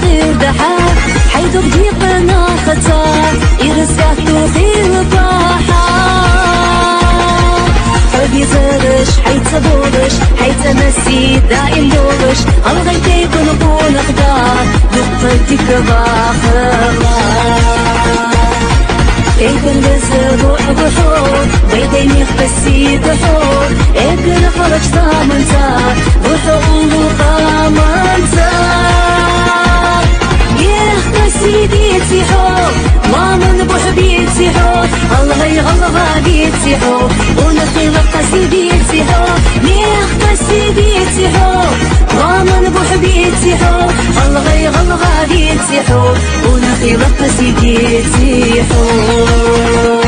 غير دحاك حيث بضيقنا خطا يرزقك خير الضحى حبي زرش حيث بولش حيث مسي دائم دولش الغيتي كنكون اخدار دقتك باخر كيف الجزر بحور بيديني خبسي بحور اقل خرج ثامنتا بحور وقامنتا يا سيدي حور ما من بحبيتي حور الله يغلغ بيتي حور ونخلق سيدي حور يا سيدي حور ما من بحبيتي حور الله يغلغ بيتي حور ونخلق سيدي حور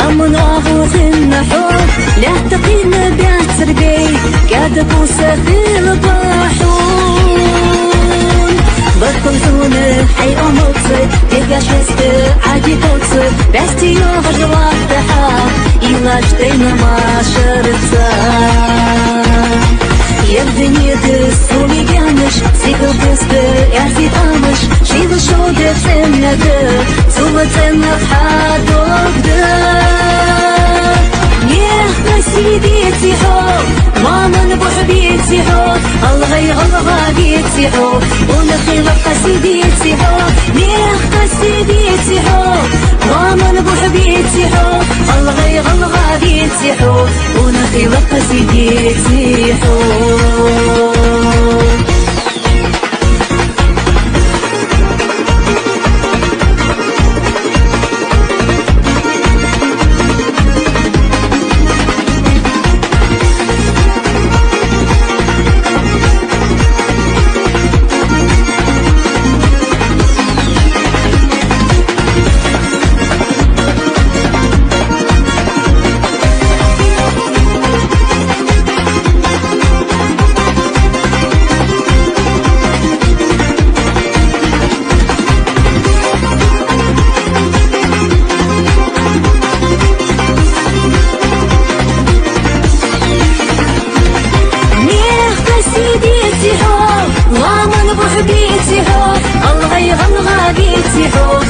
أمن أهو خلنا حب لا تقينا بيعت رقي قاعدة وسخير بحون بطلتون حي أموتي تلقى حسب عادي توتي بستي يوهر واحدها إلا جدينا ما شرطا يبدني دسولي جانش سيقل بسبر يعزي طامش شيل شودة تنقر توتنا بحادوك يا سيدي حور ما من بحبيتي حور الله يغلغ بيتي حور ونخلق سيدي حور يا سيدي حور ما من بحبيتي حور الله يغلغ بيتي حور ونخلق سيدي حور بيتي حور الله يغلغ بيتي حور